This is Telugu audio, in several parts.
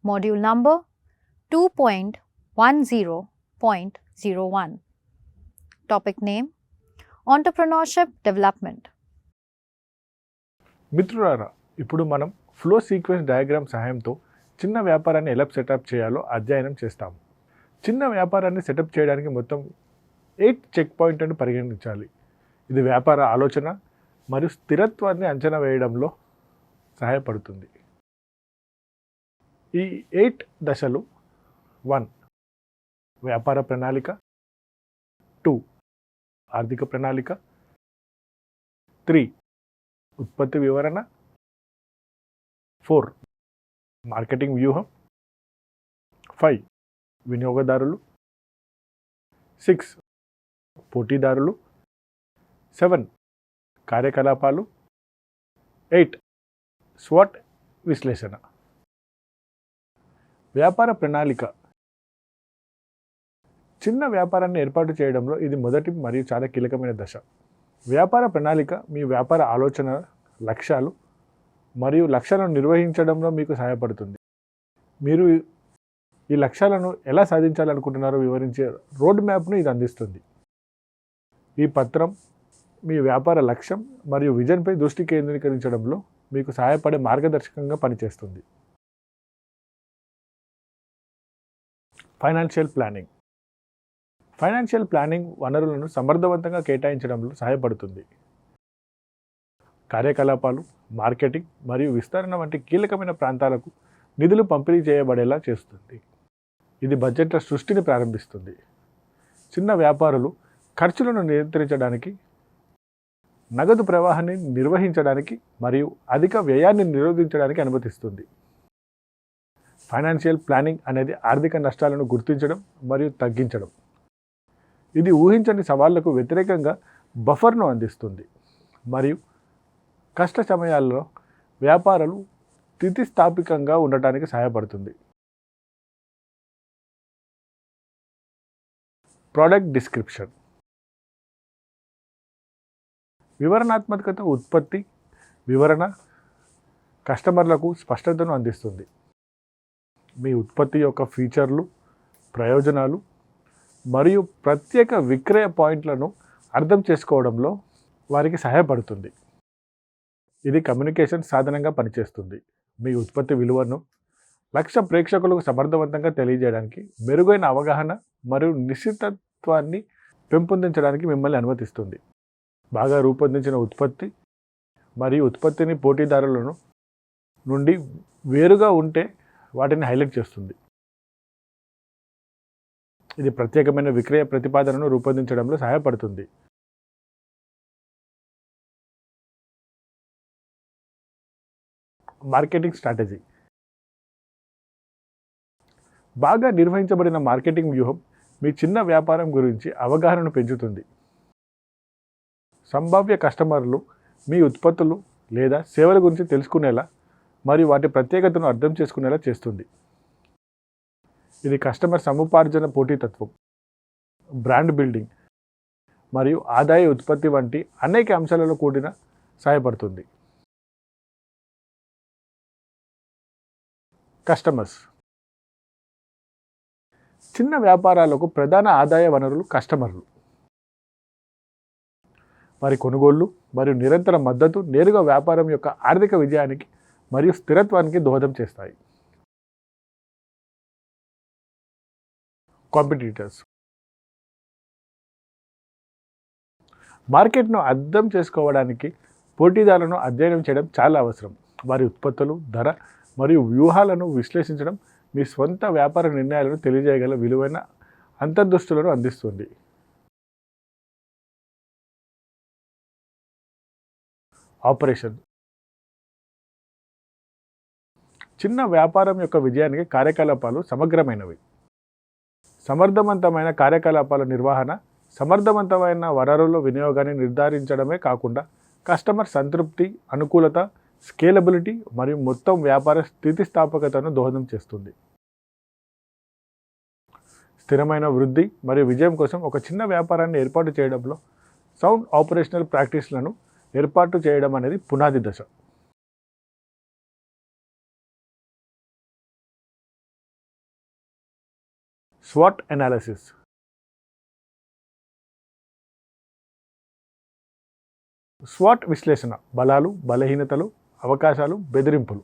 Module number 2.10.01. Topic name Entrepreneurship Development. మిత్రులారా, ఇప్పుడు మనం ఫ్లో సీక్వెన్స్ డయాగ్రామ్ సహాయంతో చిన్న వ్యాపారాన్ని ఎలా సెటప్ చేయాలో అధ్యయనం చేస్తాము. చిన్న వ్యాపారాన్ని సెటప్ చేయడానికి మొత్తం 8 చెక్ పాయింట్లను పరిగణించాలి. ఇది వ్యాపార ఆలోచన మరియు స్థిరత్వాన్ని అంచనా వేయడంలో సహాయపడుతుంది. ఈ 8 దశలు: 1. వ్యాపార ప్రణాళిక, 2. ఆర్థిక ప్రణాళిక, 3. ఉత్పత్తి వివరణ, 4. మార్కెటింగ్ వ్యూహం, 5. వినియోగదారులు, 6. పోటీదారులు, 7. కార్యకలాపాలు, 8. స్వాట్ విశ్లేషణ. వ్యాపార ప్రణాళిక. చిన్న వ్యాపారాన్ని ఏర్పాటు చేయడంలో ఇది మొదటి మరియు చాలా కీలకమైన దశ. వ్యాపార ప్రణాళిక మీ వ్యాపార ఆలోచన, లక్ష్యాలు మరియు లక్ష్యాలను నిర్వహించడంలో మీకు సహాయపడుతుంది. మీరు ఈ లక్ష్యాలను ఎలా సాధించాలనుకుంటున్నారో వివరించే రోడ్ మ్యాప్ను ఇది అందిస్తుంది. ఈ పత్రం మీ వ్యాపార లక్ష్యం మరియు విజన్పై దృష్టి కేంద్రీకరించడంలో మీకు సహాయపడే మార్గదర్శకంగా పనిచేస్తుంది. Financial planning. ఫైనాన్షియల్ ప్లానింగ్ వనరులను సమర్థవంతంగా కేటాయించడంలో సహాయపడుతుంది. కార్యకలాపాలు, మార్కెటింగ్ మరియు విస్తరణ వంటి కీలకమైన ప్రాంతాలకు నిధులు పంపిణీ చేయబడేలా చేస్తుంది. ఇది బడ్జెట్ల సృష్టిని ప్రారంభిస్తుంది. చిన్న వ్యాపారులు ఖర్చులను నియంత్రించడానికి, నగదు ప్రవాహాన్ని నిర్వహించడానికి మరియు అధిక వ్యయాన్ని నిరోధించడానికి అనుమతిస్తుంది. ఫైనాన్షియల్ ప్లానింగ్ అనేది ఆర్థిక నష్టాలను గుర్తించడం మరియు తగ్గించడం. ఇది ఊహించని సవాళ్లకు వ్యతిరేకంగా బఫర్ను అందిస్తుంది మరియు కష్ట సమయాల్లో వ్యాపారాలు స్థితిస్థాపికంగా ఉండటానికి సహాయపడుతుంది. Product description. వివరణాత్మకత ఉత్పత్తి వివరణ కస్టమర్లకు స్పష్టతను అందిస్తుంది. మీ ఉత్పత్తి యొక్క ఫీచర్లు, ప్రయోజనాలు మరియు ప్రత్యేక విక్రయ పాయింట్లను అర్థం చేసుకోవడంలో వారికి సహాయపడుతుంది. ఇది కమ్యూనికేషన్ సాధనంగా పనిచేస్తుంది. మీ ఉత్పత్తి విలువను లక్ష్య ప్రేక్షకులకు సమర్థవంతంగా తెలియజేయడానికి, మెరుగైన అవగాహన మరియు నిశ్చితత్వాన్ని పెంపొందించడానికి మిమ్మల్ని అనుమతిస్తుంది. బాగా రూపొందించిన ఉత్పత్తి మరియు ఉత్పత్తిని పోటీదారులను నుండి వేరుగా ఉంటే వాటిని హైలైట్ చేస్తుంది. ఇది ప్రత్యేకమైన విక్రయ ప్రతిపాదనను రూపొందించడంలో సహాయపడుతుంది. Marketing strategy. బాగా నిర్వహించబడిన మార్కెటింగ్ వ్యూహం మీ చిన్న వ్యాపారం గురించి అవగాహనను పెంచుతుంది. సంభావ్య కస్టమర్లు మీ ఉత్పత్తులు లేదా సేవల గురించి తెలుసుకునేలా మరియు వాటి ప్రత్యేకతను అర్థం చేసుకునేలా చేస్తుంది. ఇది కస్టమర్ సముపార్జన, పోటీతత్వం, బ్రాండ్ బిల్డింగ్ మరియు ఆదాయ ఉత్పత్తి వంటి అనేక అంశాలలో కూడిన సహాయపడుతుంది. కస్టమర్స్. చిన్న వ్యాపారాలకు ప్రధాన ఆదాయ వనరులు కస్టమర్లు. వారి కొనుగోళ్లు మరియు నిరంతర మద్దతు నేరుగా వ్యాపారం యొక్క ఆర్థిక విజయానికి మరియు స్థిరత్వానికి దోహదం చేస్తాయి. కాంపిటీటర్స్. మార్కెట్ను అర్థం చేసుకోవడానికి పోటీదారులను అధ్యయనం చేయడం చాలా అవసరం. వారి ఉత్పత్తులు, ధర మరియు వ్యూహాలను విశ్లేషించడం మీ స్వంత వ్యాపార నిర్ణయాలను తెలియజేయగల విలువైన అంతర్దృష్టులను అందిస్తుంది. ఆపరేషన్. చిన్న వ్యాపారం యొక్క విజయానికి కార్యకలాపాలు సమగ్రమైనవి. సమర్థవంతమైన కార్యకలాపాల నిర్వహణ సమర్థవంతమైన వనరుల వినియోగాన్ని నిర్ధారించడమే కాకుండా కస్టమర్ సంతృప్తి, అనుకూలత, స్కేలబిలిటీ మరియు మొత్తం వ్యాపార స్థితిస్థాపకతను దోహదం చేస్తుంది. స్థిరమైన వృద్ధి మరియు విజయం కోసం ఒక చిన్న వ్యాపారాన్ని ఏర్పాటు చేయడంలో సౌండ్ ఆపరేషనల్ ప్రాక్టీస్లను ఏర్పాటు చేయడం అనేది పునాది దశ. Swat analysis. స్వాట్ విశ్లేషణ బలాలు, బలహీనతలు, అవకాశాలు, బెదిరింపులు.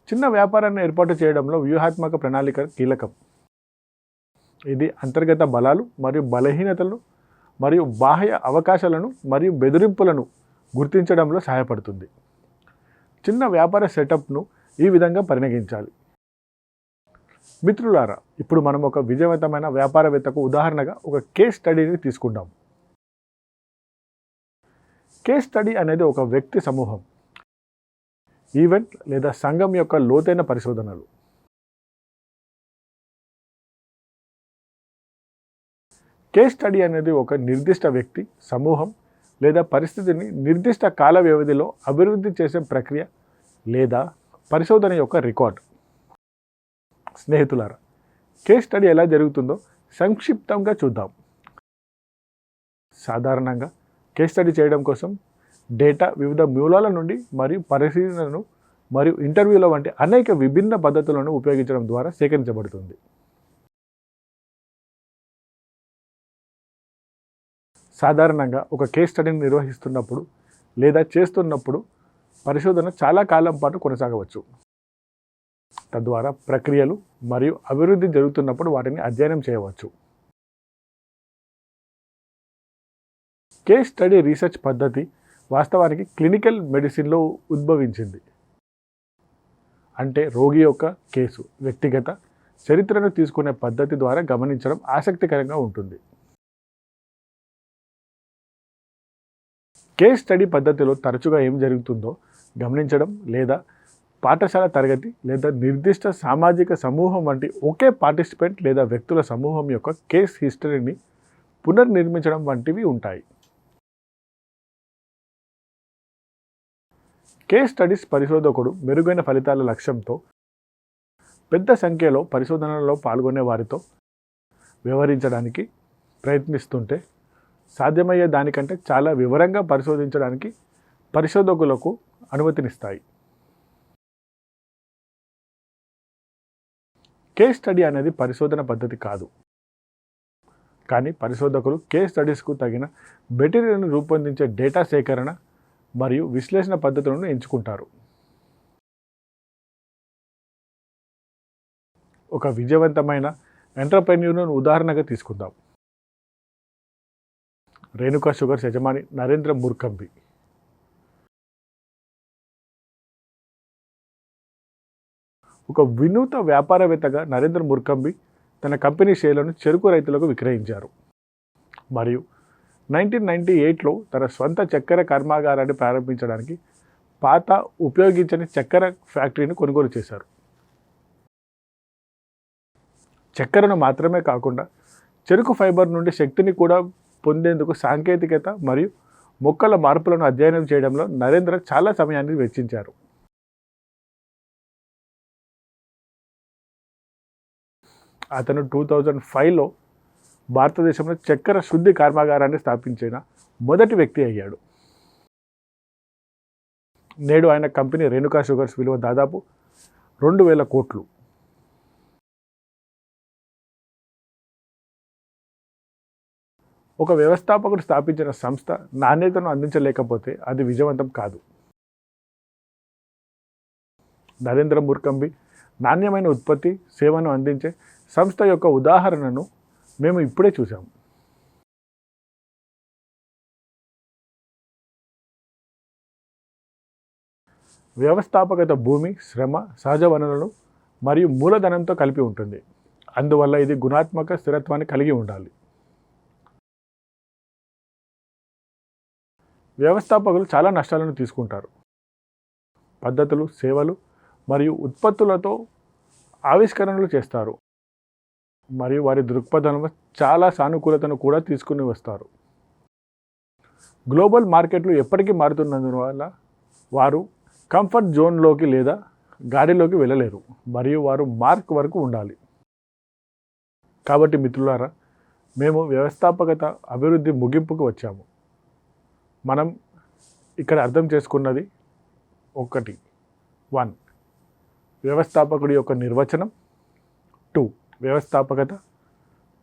చిన్న వ్యాపారాన్ని ఏర్పాటు చేయడంలో వ్యూహాత్మక ప్రణాళిక కీలకం. ఇది అంతర్గత బలాలు మరియు బలహీనతలను మరియు బాహ్య అవకాశాలను మరియు బెదిరింపులను గుర్తించడంలో సహాయపడుతుంది. చిన్న వ్యాపార సెటప్ను ఈ విధంగా పరిగణించాలి. మిత్రులారా, ఇప్పుడు మనం ఒక విజయవంతమైన వ్యాపారవేత్తకు ఉదాహరణగా ఒక కేస్ స్టడీని తీసుకుందాం. కేస్ స్టడీ అనేది ఒక వ్యక్తి సమూహం, ఈవెంట్ లేదా సంఘం యొక్క లోతైన పరిశోధనలు. కేస్ స్టడీ అనేది ఒక నిర్దిష్ట వ్యక్తి, సమూహం లేదా పరిస్థితిని నిర్దిష్ట కాల వ్యవధిలో అభివృద్ధి చేసే ప్రక్రియ లేదా పరిశోధన యొక్క రికార్డ్. స్నేహితులారా, కేస్ స్టడీ ఎలా జరుగుతుందో సంక్షిప్తంగా చూద్దాం. సాధారణంగా కేస్ స్టడీ చేయడం కోసం డేటా వివిధ మూలాల నుండి మరియు పరిశీలనను మరియు ఇంటర్వ్యూల వంటి అనేక విభిన్న పద్ధతులను ఉపయోగించడం ద్వారా సేకరించబడుతుంది. సాధారణంగా ఒక కేస్ స్టడీని నిర్వహిస్తున్నప్పుడు లేదా చేస్తున్నప్పుడు పరిశోధన చాలా కాలం పాటు కొనసాగవచ్చు. తద్వారా ప్రక్రియలు మరియు అభివృద్ధి జరుగుతున్నప్పుడు వాటిని అధ్యయనం చేయవచ్చు. కేస్ స్టడీ రీసెర్చ్ పద్ధతి వాస్తవానికి క్లినికల్ మెడిసిన్లో ఉద్భవించింది. అంటే రోగి యొక్క కేసు, వ్యక్తిగత చరిత్రను తీసుకునే పద్ధతి ద్వారా గమనించడం ఆసక్తికరంగా ఉంటుంది. కేస్ స్టడీ పద్ధతిలో తరచుగా ఏం జరుగుతుందో గమనించడం లేదా పాఠశాల తరగతి లేదా నిర్దిష్ట సామాజిక సమూహం వంటి ఒకే పార్టిసిపెంట్ లేదా వ్యక్తుల సమూహం యొక్క కేస్ హిస్టరీని పునర్నిర్మించడం వంటివి ఉంటాయి. కేస్ స్టడీస్ పరిశోధకుడు మెరుగైన ఫలితాల లక్ష్యంతో పెద్ద సంఖ్యలో పరిశోధనలో పాల్గొనే వారితో వ్యవహరించడానికి ప్రయత్నిస్తుంటే సాధ్యమయ్యే దానికంటే చాలా వివరంగా పరిశోధించడానికి పరిశోధకులకు అనుమతినిస్తాయి. కేస్ స్టడీ అనేది పరిశోధన పద్ధతి కాదు, కానీ పరిశోధకులు కేస్ స్టడీస్కు తగిన మెటీరియల్ను రూపొందించే డేటా సేకరణ మరియు విశ్లేషణ పద్ధతులను ఎంచుకుంటారు. ఒక విజయవంతమైన ఎంటర్‌ప్రెన్యూర్‌ను ఉదాహరణగా తీసుకుందాం. రేణుకా షుగర్స్ యజమాని నరేంద్ర ముర్కంబి. ఒక వినూత్న వ్యాపారవేత్తగా నరేంద్ర ముర్కంబి తన కంపెనీ షేర్లను చెరకు రైతులకు విక్రయించారు మరియు 1998లో తన స్వంత చక్కెర కర్మాగారాన్ని ప్రారంభించడానికి పాత ఉపయోగించని చక్కెర ఫ్యాక్టరీని కొనుగోలు చేశారు. చక్కెరను మాత్రమే కాకుండా చెరకు ఫైబర్ నుండి శక్తిని కూడా పొందేందుకు సాంకేతికత మరియు మొక్కల మార్పులను అధ్యయనం చేయడంలో నరేంద్ర చాలా సమయాన్ని వెచ్చించారు. అతను 2005లో భారతదేశంలో చక్కెర శుద్ధి కర్మాగారాన్ని స్థాపించిన మొదటి వ్యక్తి అయ్యాడు. నేడు ఆయన కంపెనీ రేణుకా షుగర్స్ విలువ దాదాపు 2,000 కోట్లు. ఒక వ్యవస్థాపకుడు స్థాపించిన సంస్థ నాణ్యతను అందించలేకపోతే అది విజయవంతం కాదు. నరేంద్ర ముర్కంబి నాణ్యమైన ఉత్పత్తి, సేవను అందించే సంస్థ యొక్క ఉదాహరణను మేము ఇప్పుడే చూసాము. వ్యవస్థాపకత భూమి, శ్రమ, సహజ వనరులను మరియు మూలధనంతో కలిపి ఉంటుంది. అందువల్ల ఇది గుణాత్మక స్థిరత్వాన్ని కలిగి ఉండాలి. వ్యవస్థాపకులు చాలా నష్టాలను తీసుకుంటారు. పద్ధతులు, సేవలు మరియు ఉత్పత్తులతో ఆవిష్కరణలు చేస్తారు మరియు వారి దృక్పథంలో చాలా సానుకూలతను కూడా తీసుకుని వస్తారు. గ్లోబల్ మార్కెట్లు ఎప్పటికీ మారుతున్నందువల్ల వారు కంఫర్ట్ జోన్లోకి లేదా గాడిలోకి వెళ్ళలేరు మరియు వారు మార్క్ వరకు ఉండాలి. కాబట్టి మిత్రులారా, మేము వ్యవస్థాపకత అభివృద్ధి ముగింపుకు వచ్చాము. మనం ఇక్కడ అర్థం చేసుకున్నది 1 వ్యవస్థాపకుడి యొక్క నిర్వచనం, 2 వ్యవస్థాపకత,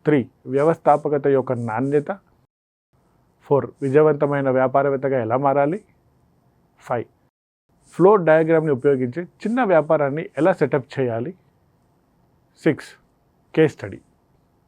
3 వ్యవస్థాపకత యొక్క నాణ్యత. 4 విజయవంతమైన వ్యాపారవేత్తగా ఎలా మారాలి. 5 ఫ్లో డయాగ్రామ్ని ఉపయోగించి చిన్న వ్యాపారాన్ని ఎలా సెటప్ చేయాలి. 6 కేస్ స్టడీ.